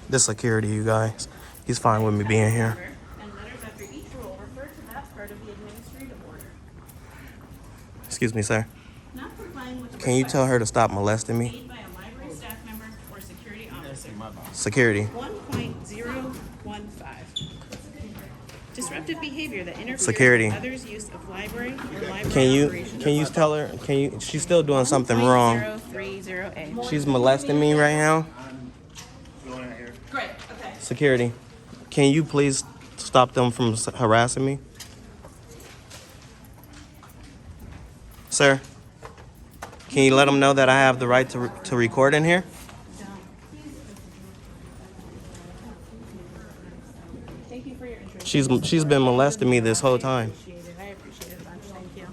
This security, you guys. He's fine with me being here. And letters after each rule refer to that part of the administrative order. Excuse me, sir. Not complying Can you tell her to stop molesting me? Made by a library staff member or security officer. Security. 1.015. Disruptive behavior that interferes Security. with others' use of library or library Can you operations. tell her? She's still doing something wrong. 1.030A. She's molesting me right now. Going out here. Great, okay. Security. Can you please stop them from harassing me? Sir, can you let them know that I have the right to record in here? Thank you for your interest. She's been molesting me this whole time. I appreciate it a bunch. Thank you.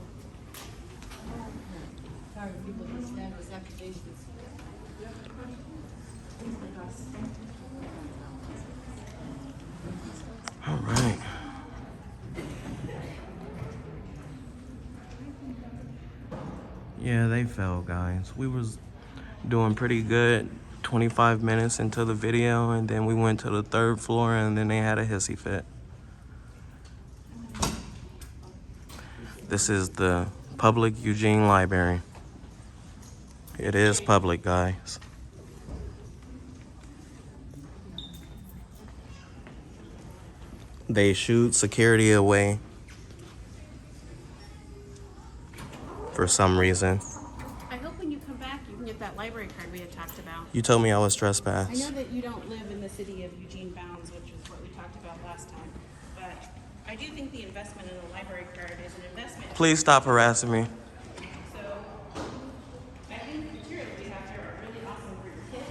All right. Yeah, they fell, guys. We was doing pretty good 25 minutes into the video, and then we went to the 3rd floor, and then they had a hissy fit. This is the public Eugene Library. It is public, guys. They shooed security away for some reason. I hope when you come back, you can get that library card we had talked about. You told me I was I trespassed. know that you don't live in the city of Eugene bounds, which is what we talked about last time, but I do think the investment in a library card is an investment. Please stop harassing me. So I think the materials we have here are really awesome for your kids.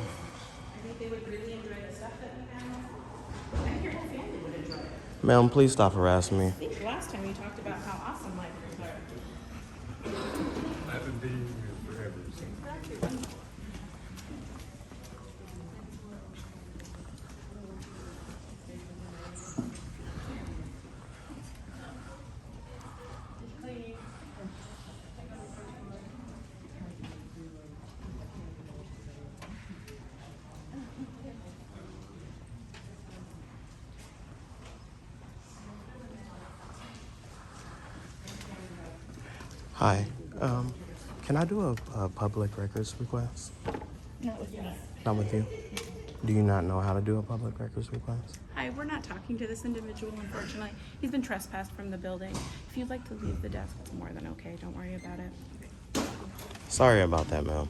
I think they would really enjoy the stuff that we have. I think your whole family would enjoy it. Ma'am, please stop harassing me. I think last time you talked about how awesome libraries are. I haven't been here forever, so. Hi. Can I do a public records request? Not with me. Not with you? Do you not know how to do a public records request? Hi, we're not talking to this individual, unfortunately. He's been trespassed from the building. If you'd like to leave the desk, it's more than okay. Don't worry about it. Sorry about that, ma'am.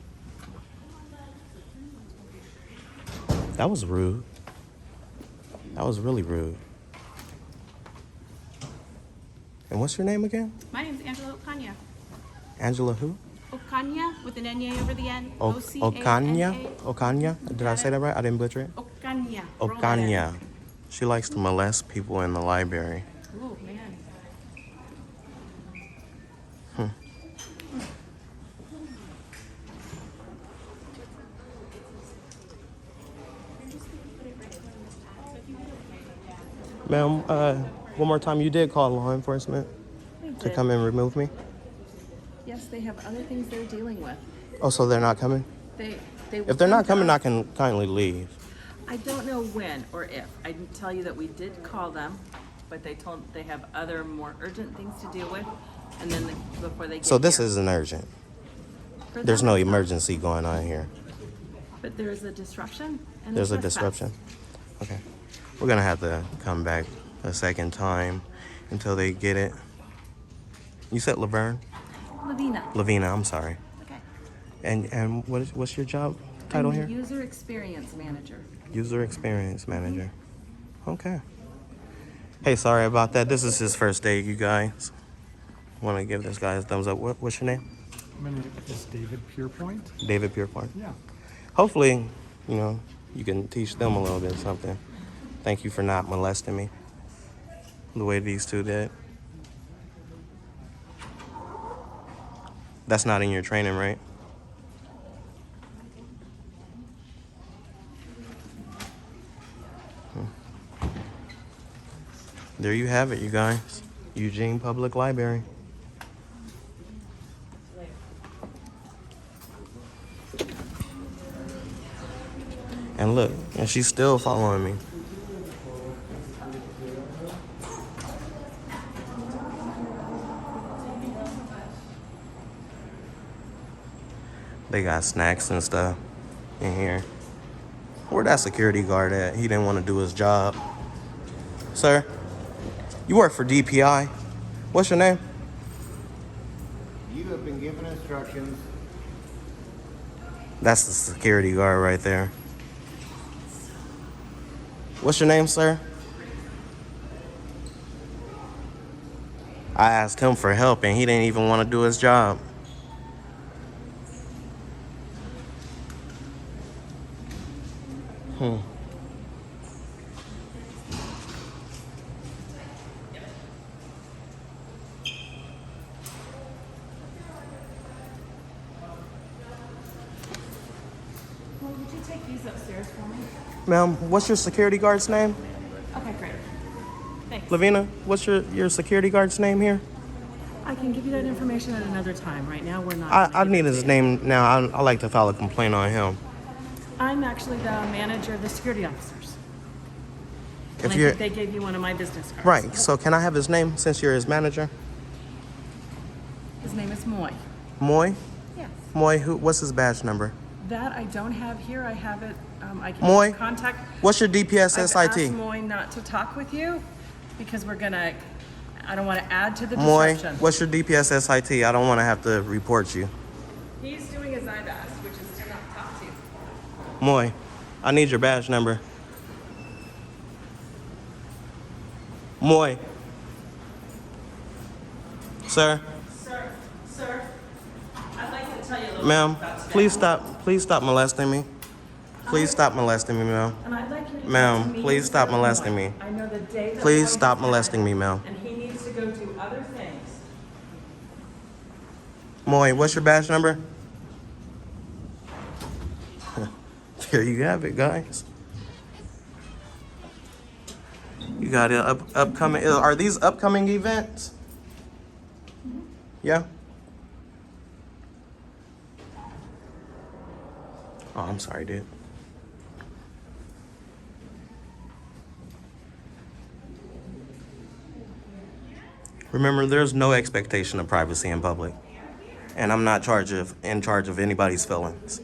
That was rude. That was really rude. And what's your name again? My name's Angela Okanya. Angela who? Okanya with an N-A over the N. Okanya? Okanya? Did I say that right? I didn't butcher it? Okanya. Okanya. She likes to molest people in the library. Oh, man. Ma'am, one more time, you did call law enforcement to come and remove me? Yes, they have other things they're dealing with. Oh, so they're not coming? They If they're not coming, I can kindly leave. I don't know when or if. I can tell you that we did call them, but they told they have other more urgent things to deal with, and then before they get So this here. isn't urgent. For There's them, no it's not. emergency going on here. But there's a disruption and There's a trespass. disruption. Okay. We're gonna have to come back a second time until they get it. You said Laverne? Lavina. Lavina, I'm sorry. Okay. And what's your job title I'm here? the user experience manager. User experience manager. Okay. Hey, sorry about that. This is his first day, you guys. Want to give this guy a thumbs up. What's your name? My name is David Pierpoint. David Pierpoint. Yeah. Hopefully, you can teach them a little bit something. Thank you for not molesting me the way these two did. That's not in your training, right? There you have it, you guys. Eugene Public Library. And look, and she's still following me. They got snacks and stuff in here. Where that security guard at? He didn't want to do his job. Sir, you work for DPI. What's your name? You have been given instructions. That's the security guard right there. What's your name, sir? I asked him for help and he didn't even want to do his job. Well, would you take these upstairs for me? Ma'am, what's your security guard's name? Okay, great. Thanks. Lavina, what's your security guard's name here? I can give you that information at another time. Right now, we're not. I need his name now. I'd like to file a complaint on him. I'm actually the manager of the security officers. And If I you're think they gave you one of my business cards. right, so can I have his name since you're his manager? His name is Moy. Moy? Yes. Moy, what's his badge number? That I don't have here. I have it. I can Moy? contact. What's your DPS I've SIT? asked Moy not to talk with you because we're gonna. I don't want to add to the Moy, disruption. what's your DPS SIT? I don't want to have to report you. He's doing as I've asked, which is to not talk to you. Moy, I need your badge number. Moy. Sir, Sir, I'd like to tell you a little ma'am, bit about today. please stop molesting me. Please stop molesting me, ma'am. And I'd like you to Ma'am, talk to me please stop instead of molesting Moy. me. I know the day that Please Moy stop has molesting me, ma'am. And he needs to go do other things. Moy, what's your badge number? There you have it, guys. You got it upcoming. Are these upcoming events? Yeah. Oh, I'm sorry, dude. Remember, there's no expectation of privacy in public, and I'm not in charge of anybody's feelings.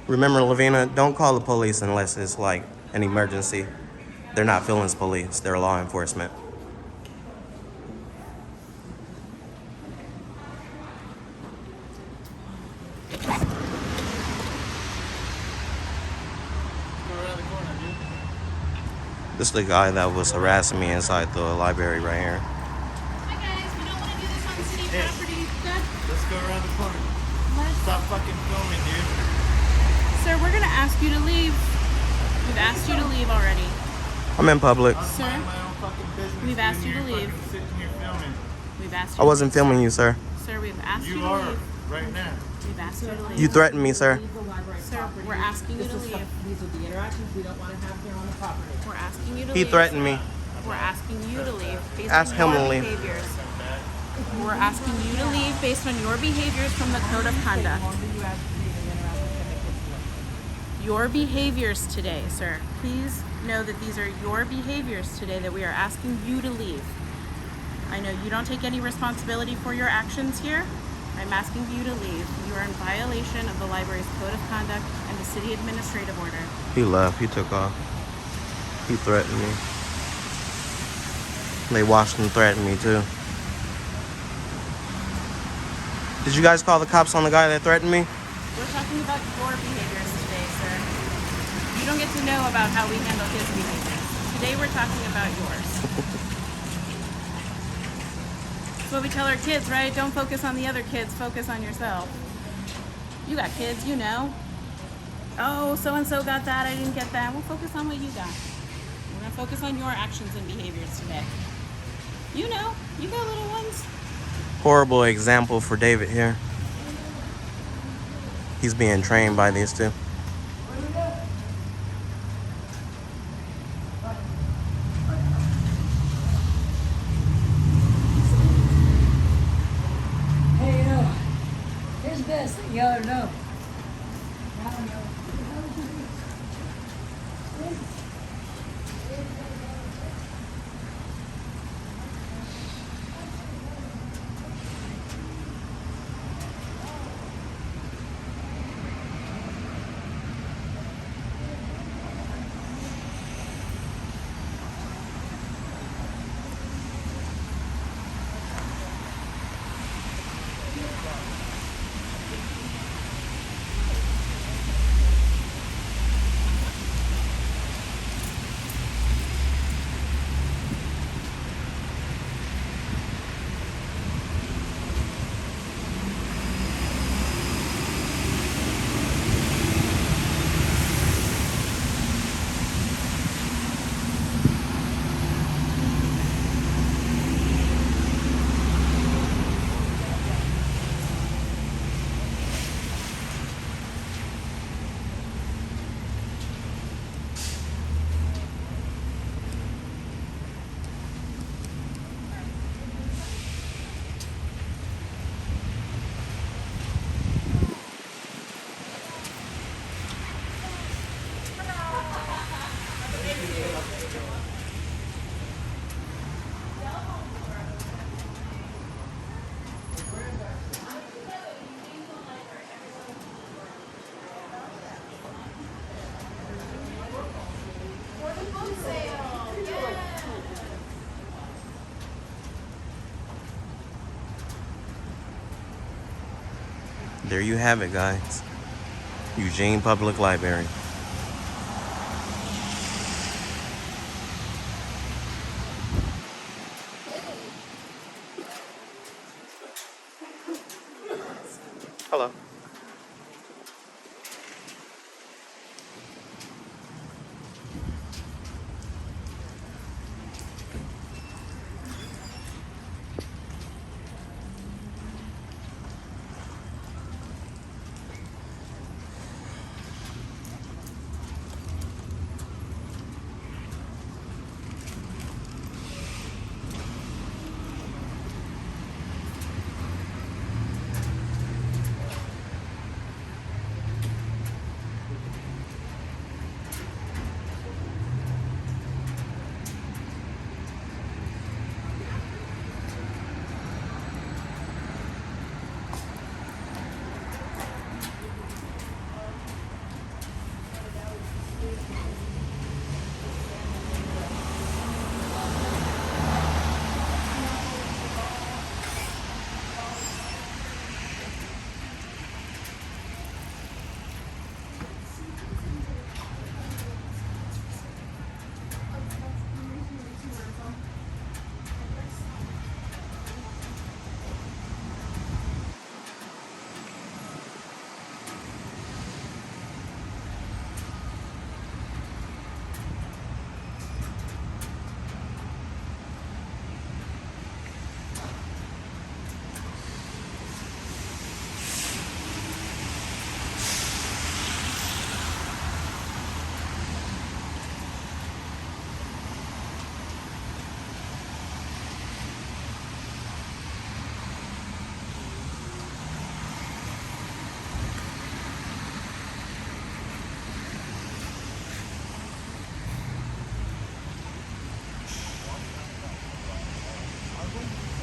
Remember, Lavina, don't call the police unless it's like an emergency. They're not feelings police, they're law enforcement. This is the guy that was harassing me inside the library right here. Hi guys, we don't want to do this on city property. Good? Let's go around the corner. Stop fucking filming, dude. Sir, we're gonna ask you to leave. We've asked you to leave already. I'm in public. Sir, Mind my own fucking business. We've asked you to You're leave. fucking sitting here filming. we've asked you I wasn't filming you, sir. Sir, we've asked you You to are leave. right now. We've asked you to leave. You threatened me, sir. Sir, we're asking you to leave. These are the interactions we don't want to have here on the property. We're asking you to He leave. threatened me. We're asking you to leave based Ask on him your to leave. behaviors. We're asking you to leave based on your behaviors from the code of conduct. Your behaviors today, sir. Please know that these are your behaviors today that we are asking you to leave. I know you don't take any responsibility for your actions here. I'm asking you to leave. You are in violation of the library's code of conduct and the city administrative order. He left. He took off. He threatened me. They watched him threaten me, too. Did you guys call the cops on the guy that threatened me? We're talking about your behaviors today, sir. You don't get to know about how we handle his behaviors. Today we're talking about yours. That's what we tell our kids, right? Don't focus on the other kids, focus on yourself. You got kids, you know. Oh, so-and-so got that, I didn't get that. We'll focus on what you got. We're gonna focus on your actions and behaviors today. You know, you got little ones. Horrible example for David here. He's being trained by these two. Hey, here's this thing you ought to know. there you have it, guys. Eugene Public Library. Hello.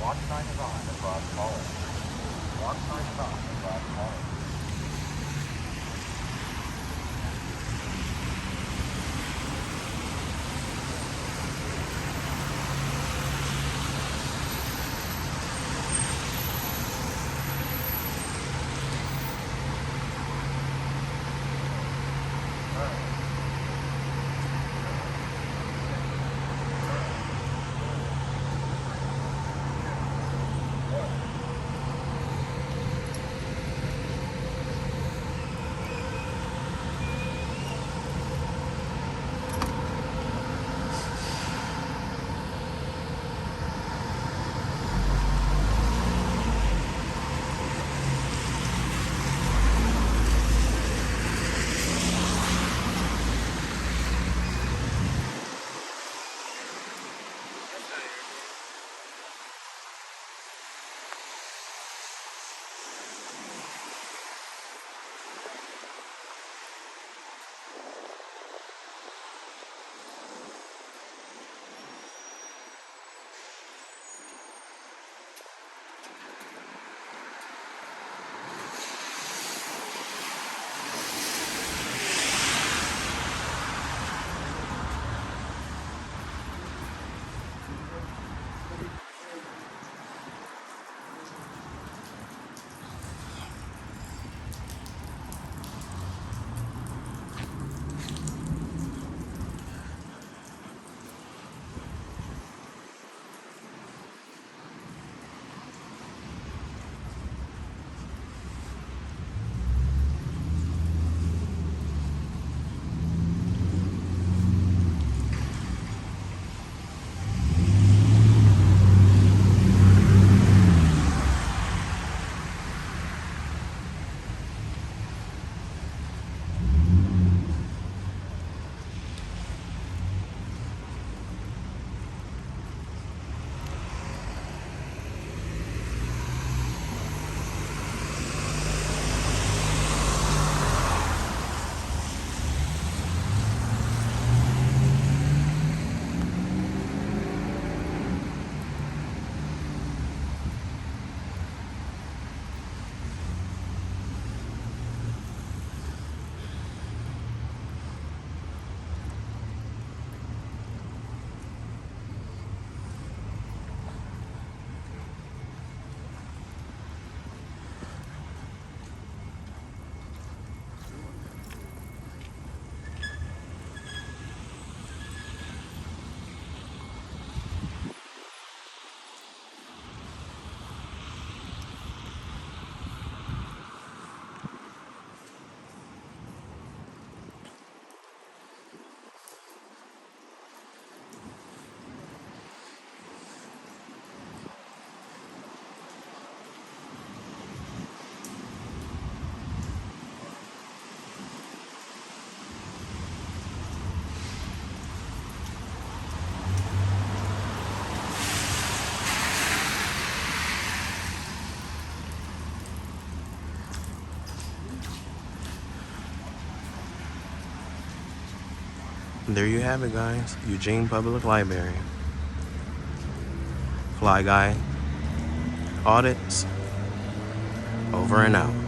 Walk sign is on across College. Walk sign is on across College. There you have it, guys. Eugene Public Library. Fly Guy Audits. Over and out.